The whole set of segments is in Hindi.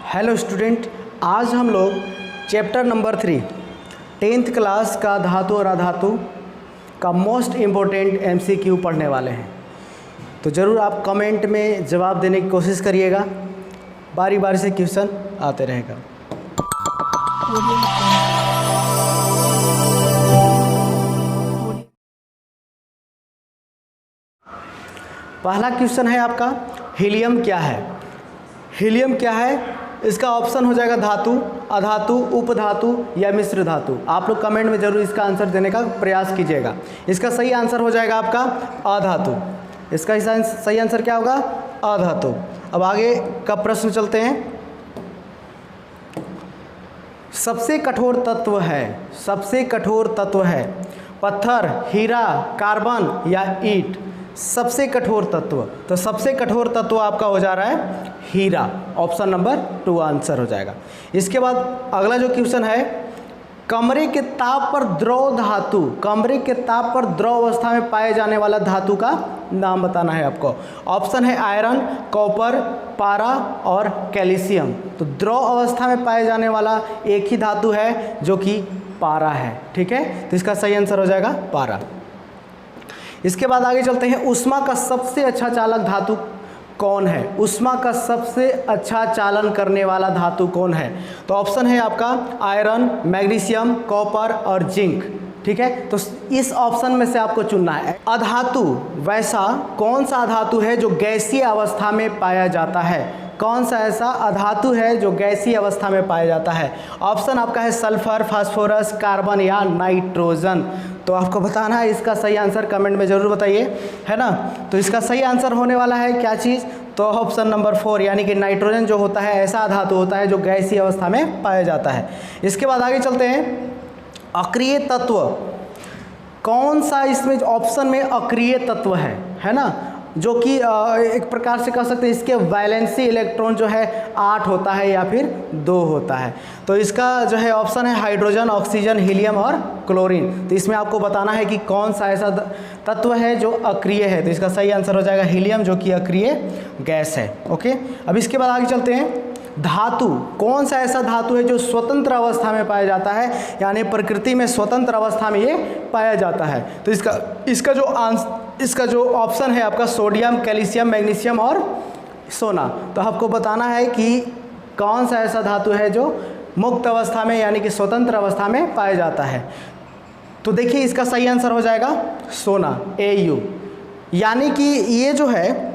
हेलो स्टूडेंट, आज हम लोग चैप्टर नंबर 3 10th क्लास का धातु और अधातु का मोस्ट इम्पोर्टेंट एमसीक्यू पढ़ने वाले हैं। तो ज़रूर आप कमेंट में जवाब देने की कोशिश करिएगा, बारी बारी से क्वेश्चन आते रहेगा। पहला क्वेश्चन है आपका, हीलियम क्या है। हीलियम क्या है, इसका ऑप्शन हो जाएगा धातु, अधातु, उपधातु या मिश्र धातु। आप लोग कमेंट में जरूर इसका आंसर देने का प्रयास कीजिएगा। इसका सही आंसर हो जाएगा आपका अधातु। इसका सही आंसर क्या होगा, अधातु। अब आगे का प्रश्न चलते हैं। सबसे कठोर तत्व है, सबसे कठोर तत्व है पत्थर, हीरा, कार्बन या ईंट। सबसे कठोर तत्व, तो सबसे कठोर तत्व आपका हो जा रहा है हीरा। ऑप्शन नंबर 2 आंसर हो जाएगा। इसके बाद अगला जो क्वेश्चन है, कमरे के ताप पर द्रव धातु, कमरे के ताप पर द्रव अवस्था में पाए जाने वाला धातु का नाम बताना है आपको। ऑप्शन है आयरन, कॉपर, पारा और कैल्शियम। तो द्रव अवस्था में पाए जाने वाला एक ही धातु है जो कि पारा है। ठीक है, तो इसका सही आंसर हो जाएगा पारा। इसके बाद आगे चलते हैं, ऊष्मा का सबसे अच्छा चालक धातु कौन है। ऊष्मा का सबसे अच्छा चालन करने वाला धातु कौन है। तो ऑप्शन है आपका आयरन, मैग्नीशियम, कॉपर और जिंक। ठीक है, तो इस ऑप्शन में से आपको चुनना है। अधातु, वैसा कौन सा धातु है जो गैसीय अवस्था में पाया जाता है। कौन सा ऐसा अधातु है जो गैसीय अवस्था में पाया जाता है। ऑप्शन आपका है सल्फर, फास्फोरस, कार्बन या नाइट्रोजन। तो आपको बताना है इसका सही आंसर, कमेंट में ज़रूर बताइए, है ना। तो इसका सही आंसर होने वाला है क्या चीज़, तो ऑप्शन नंबर 4 यानी कि नाइट्रोजन जो होता है ऐसा धातु होता है जो गैसीय अवस्था में पाया जाता है। इसके बाद आगे चलते हैं, अक्रिय तत्व कौन सा इसमें ऑप्शन में अक्रिय तत्व है ना, जो कि एक प्रकार से कह सकते हैं इसके वैलेंसी इलेक्ट्रॉन जो है 8 होता है या फिर 2 होता है। तो इसका जो है ऑप्शन है हाइड्रोजन, ऑक्सीजन, हीलियम और क्लोरीन। तो इसमें आपको बताना है कि कौन सा ऐसा तत्व है जो अक्रिय है। तो इसका सही आंसर हो जाएगा हीलियम, जो कि अक्रिय गैस है। ओके, अब इसके बाद आगे चलते हैं, धातु कौन सा ऐसा धातु है जो स्वतंत्र अवस्था में पाया जाता है, यानी प्रकृति में स्वतंत्र अवस्था में ये पाया जाता है। तो इसका जो ऑप्शन है आपका सोडियम, कैल्शियम, मैग्नीशियम और सोना। तो आपको बताना है कि कौन सा ऐसा धातु है जो मुक्त अवस्था में यानी कि स्वतंत्र अवस्था में पाया जाता है। तो देखिए इसका सही आंसर हो जाएगा सोना, AU। यानी कि ये जो है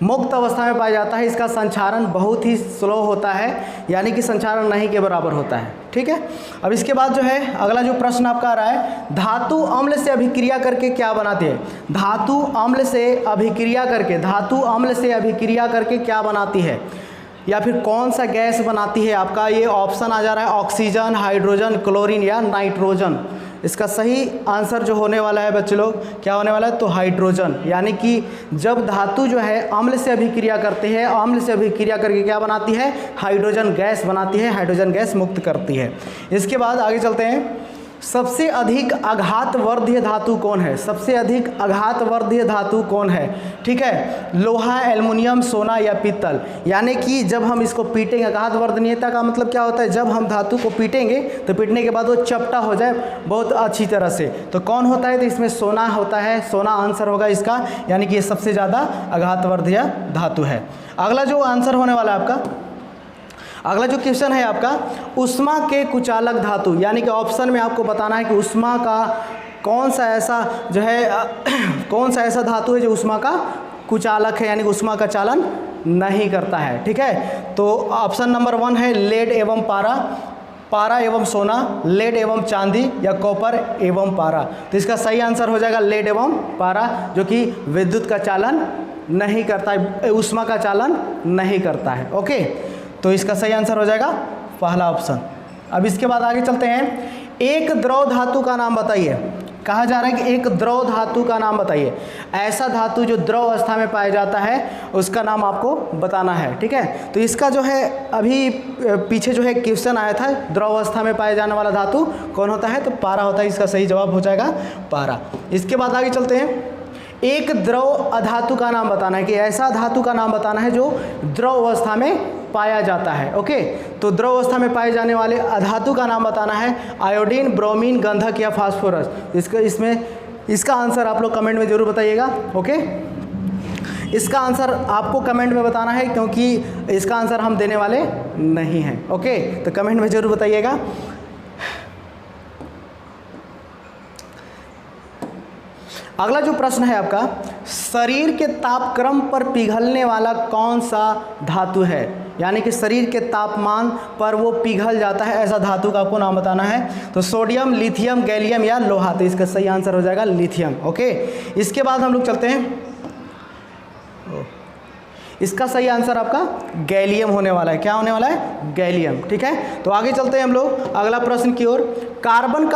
मुक्त अवस्था में पाया जाता है, इसका संचारण बहुत ही स्लो होता है, यानी कि संचारण नहीं के बराबर होता है। ठीक है, अब इसके बाद जो है अगला जो प्रश्न आपका आ रहा है, धातु अम्ल से अभिक्रिया करके क्या बनाती है। धातु अम्ल से अभिक्रिया करके, धातु अम्ल से अभिक्रिया करके क्या बनाती है या फिर कौन सा गैस बनाती है। आपका ये ऑप्शन आ जा रहा है ऑक्सीजन, हाइड्रोजन, क्लोरीन या नाइट्रोजन। इसका सही आंसर जो होने वाला है बच्चे लोग, क्या होने वाला है, तो हाइड्रोजन। यानी कि जब धातु जो है अम्ल से अभिक्रिया करते हैं, अम्ल से अभिक्रिया करके क्या बनाती है, हाइड्रोजन गैस बनाती है, हाइड्रोजन गैस मुक्त करती है। इसके बाद आगे चलते हैं, सबसे अधिक आघातवर्धीय धातु कौन है। सबसे अधिक आघातवर्धीय धातु कौन है। ठीक है, लोहा, एल्युमिनियम, सोना या पीतल। यानी कि जब हम इसको पीटेंगे, आघातवर्धनीयता का मतलब क्या होता है, जब हम धातु को पीटेंगे तो पीटने के बाद वो चपटा हो जाए बहुत अच्छी तरह से। तो कौन होता है, तो इसमें सोना होता है, सोना आंसर होगा इसका, यानी कि ये सबसे ज़्यादा आघातवर्धीय धातु है। अगला जो आंसर होने वाला है आपका, अगला जो क्वेश्चन है आपका, ऊष्मा के कुचालक धातु, यानी कि ऑप्शन में आपको बताना है कि ऊष्मा का कौन सा ऐसा जो है कौन सा ऐसा धातु है जो ऊष्मा का कुचालक है, यानी कि ऊष्मा का चालन नहीं करता है। ठीक है, तो ऑप्शन नंबर 1 है लेड एवं पारा, पारा एवं सोना, लेड एवं चांदी या कॉपर एवं पारा। तो इसका सही आंसर हो जाएगा लेड एवं पारा, जो कि विद्युत का चालन नहीं करता है, ऊष्मा का चालन नहीं करता है। ओके, तो इसका सही आंसर हो जाएगा पहला ऑप्शन। अब इसके बाद आगे चलते हैं, एक द्रव धातु का नाम बताइए। कहा जा रहा है कि एक द्रव धातु का नाम बताइए। ऐसा धातु जो द्रव अवस्था में पाया जाता है उसका नाम आपको बताना है। ठीक है, तो इसका जो है अभी पीछे जो है क्वेश्चन आया था, द्रव अवस्था में पाया जाने वाला धातु कौन होता है, तो पारा होता है। इसका सही जवाब हो जाएगा पारा। इसके बाद आगे चलते हैं, एक द्रव अधातु का नाम बताना है कि ऐसा धातु का नाम बताना है जो द्रव अवस्था में पाया जाता है। ओके, तो द्रव अवस्था में पाए जाने वाले अधातु का नाम बताना है, आयोडीन, ब्रोमीन, गंधक या फास्फोरस। इसका आंसर आप लोग कमेंट में जरूर बताइएगा। ओके, इसका आंसर आपको कमेंट में बताना है क्योंकि इसका आंसर हम देने वाले नहीं हैं। ओके, तो कमेंट में जरूर बताइएगा। अगला जो प्रश्न है आपका, शरीर के तापक्रम पर पिघलने वाला कौन सा धातु है, यानी कि शरीर के तापमान पर वो पिघल जाता है, ऐसा धातु का आपको नाम बताना है। तो सोडियम, लिथियम, गैलियम या लोहा। तो इसका सही आंसर हो जाएगा लिथियम। ओके, इसके बाद हम लोग चलते हैं, इसका सही आंसर आपका गैलियम होने वाला है। क्या होने वाला है? गैलियम। ठीक है, तो आगे चलते हैं हम लोग अगला प्रश्न की ओर। कार्बन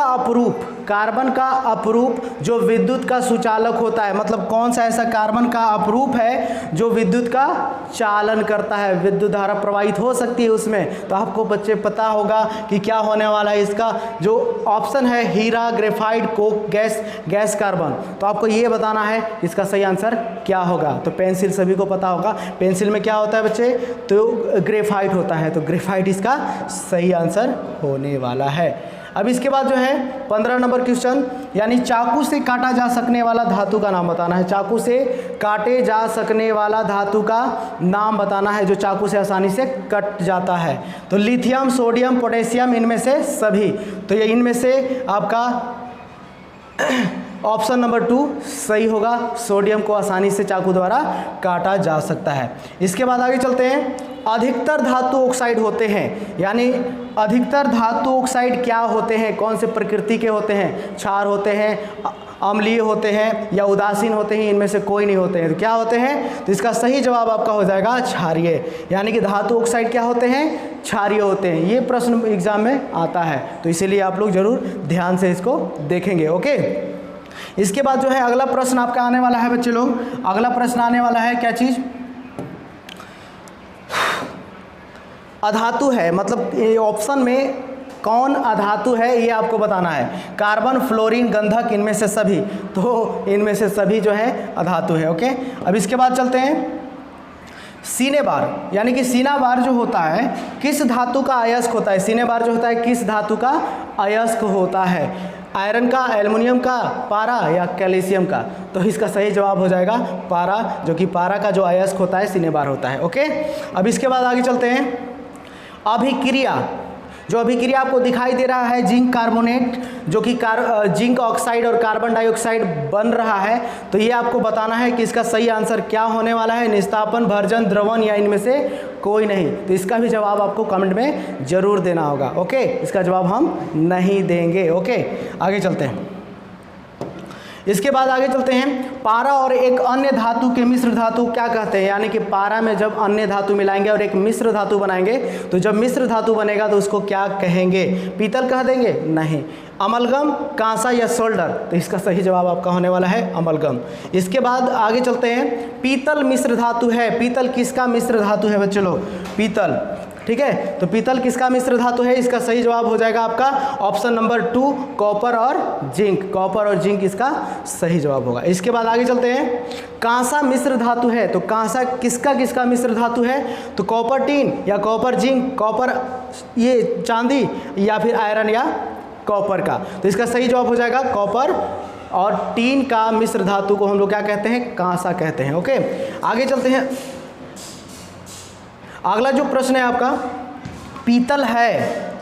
का अपरूप जो विद्युत का सुचालक होता है, मतलब कौन सा ऐसा कार्बन का अपरूप है जो विद्युत का चालन करता है, विद्युत धारा प्रवाहित हो सकती है उसमें। तो आपको बच्चे पता होगा कि क्या होने वाला है। इसका जो ऑप्शन है हीरा, ग्रेफाइट, कोक, गैस कार्बन। तो आपको ये बताना है इसका सही आंसर क्या होगा। तो पेंसिल सभी को पता होगा, पेंसिल में क्या होता है बच्चे? तो ग्रेफाइट होता है। तो ग्रेफाइट इसका सही आंसर होने वाला है। अब इसके बाद जो है 15 नंबर क्वेश्चन, यानी चाकू से काटा जा सकने वाला धातु का नाम बताना है। चाकू से काटे जा सकने वाला धातु का नाम बताना है जो चाकू से आसानी से कट जाता है। तो लिथियम, सोडियम, पोटेशियम, इनमें से सभी। तो ये इनमें से आपका ऑप्शन नंबर 2 सही होगा। सोडियम को आसानी से चाकू द्वारा काटा जा सकता है। इसके बाद आगे चलते हैं, अधिकतर धातु ऑक्साइड होते हैं, यानी अधिकतर धातु ऑक्साइड क्या होते हैं, कौन से प्रकृति के होते हैं? क्षार होते हैं, अम्लीय होते हैं या उदासीन होते हैं, इनमें से कोई नहीं होते हैं। तो क्या होते हैं? तो इसका सही जवाब आपका हो जाएगा क्षारीय, यानी कि धातु ऑक्साइड क्या होते हैं? क्षारीय होते हैं। ये प्रश्न एग्जाम में आता है, तो इसीलिए आप लोग जरूर ध्यान से इसको देखेंगे। ओके, इसके बाद जो है अगला प्रश्न आपका आने वाला है बच्चे लोग। अगला प्रश्न आने वाला है क्या चीज़? अधातु है, मतलब ये ऑप्शन में कौन अधातु है ये आपको बताना है। कार्बन, फ्लोरीन, गंधक, इनमें से सभी। तो इनमें से सभी जो है अधातु है। ओके, अब इसके बाद चलते हैं सीने बार, यानी कि सीना बार जो होता है किस धातु का अयस्क होता है? सीने बार जो होता है किस धातु का अयस्क होता है? आयरन का, एल्युमिनियम का, पारा या कैल्शियम का? तो इसका सही जवाब हो जाएगा पारा, जो कि पारा का जो अयस्क होता है सीने बार होता है। ओके, अब इसके बाद आगे चलते हैं अभिक्रिया। जो अभिक्रिया आपको दिखाई दे रहा है जिंक कार्बोनेट, जो कि जिंक ऑक्साइड और कार्बन डाइऑक्साइड बन रहा है। तो ये आपको बताना है कि इसका सही आंसर क्या होने वाला है, निस्तापन, भर्जन, द्रवण या इनमें से कोई नहीं। तो इसका भी जवाब आपको कमेंट में जरूर देना होगा। ओके, इसका जवाब हम नहीं देंगे। ओके, आगे चलते हैं। इसके बाद आगे चलते हैं, पारा और एक अन्य धातु के मिश्र धातु क्या कहते हैं? यानी कि पारा में जब अन्य धातु मिलाएंगे और एक मिश्र धातु बनाएंगे, तो जब मिश्र धातु बनेगा तो उसको क्या कहेंगे? पीतल कह देंगे? नहीं। अमलगम, कांसा या सोल्डर? तो इसका सही जवाब आपका होने वाला है अमलगम। इसके बाद आगे चलते हैं, पीतल मिश्र धातु है। पीतल किसका मिश्र धातु है बच्चे लोग? पीतल। ठीक है, तो पीतल किसका मिश्र धातु है? इसका सही जवाब हो जाएगा आपका ऑप्शन नंबर 2 कॉपर और जिंक। कॉपर और जिंक इसका सही जवाब होगा। इसके बाद आगे चलते हैं, कांसा मिश्र धातु है। तो कांसा किसका मिश्र धातु है? तो कॉपर टीन या कॉपर जिंक, कॉपर ये चांदी या फिर आयरन या कॉपर का? तो इसका सही जवाब हो जाएगा कॉपर और टीन का मिश्र धातु को हम लोग क्या कहते हैं? कांसा कहते हैं। ओके, आगे चलते हैं। अगला जो प्रश्न है आपका, पीतल है।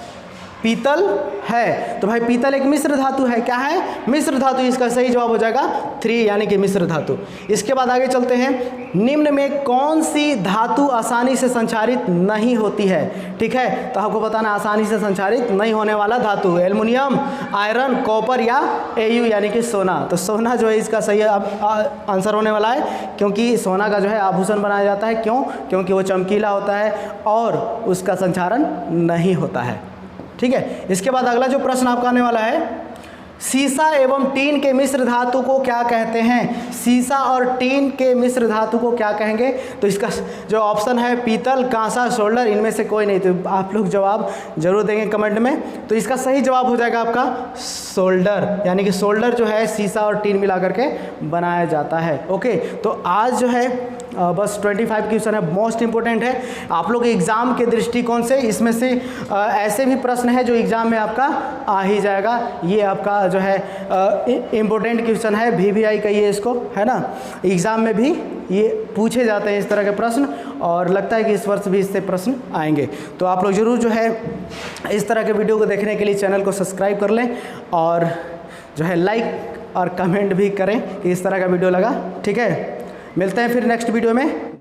पीतल है, तो भाई पीतल एक मिश्र धातु है। क्या है? मिश्र धातु। इसका सही जवाब हो जाएगा 3, यानी कि मिश्र धातु। इसके बाद आगे चलते हैं, निम्न में कौन सी धातु आसानी से संचारित नहीं होती है? ठीक है, तो आपको बताना आसानी से संचारित नहीं होने वाला धातु, एल्युमिनियम, आयरन, कॉपर या Au यानी कि सोना। तो सोना जो है इसका सही आंसर होने वाला है, क्योंकि सोना का जो है आभूषण बनाया जाता है। क्यों? क्योंकि वो चमकीला होता है और उसका संचारण नहीं होता है। ठीक है, इसके बाद अगला जो प्रश्न आपका आने वाला है, सीसा एवं टीन के मिश्र धातु को क्या कहते हैं? सीसा और टीन के मिश्र धातु को क्या कहेंगे? तो इसका जो ऑप्शन है पीतल, कांसा, सोल्डर, इनमें से कोई नहीं। तो आप लोग जवाब जरूर देंगे कमेंट में। तो इसका सही जवाब हो जाएगा आपका सोल्डर, यानी कि सोल्डर जो है सीसा और टीन मिला करके बनाया जाता है। ओके, तो आज जो है बस 25 क्वेश्चन है, मोस्ट इंपॉर्टेंट है आप लोग एग्ज़ाम के दृष्टिकोण से। इसमें से ऐसे भी प्रश्न है जो एग्ज़ाम में आपका आ ही जाएगा। ये आपका जो है इम्पोर्टेंट क्वेश्चन है, VVI कहिए इसको, है ना। एग्ज़ाम में भी ये पूछे जाते हैं इस तरह के प्रश्न, और लगता है कि इस वर्ष भी इससे प्रश्न आएंगे। तो आप लोग ज़रूर जो है इस तरह के वीडियो को देखने के लिए चैनल को सब्सक्राइब कर लें, और जो है लाइक और कमेंट भी करें कि इस तरह का वीडियो लगा। ठीक है, मिलते हैं फिर नेक्स्ट वीडियो में।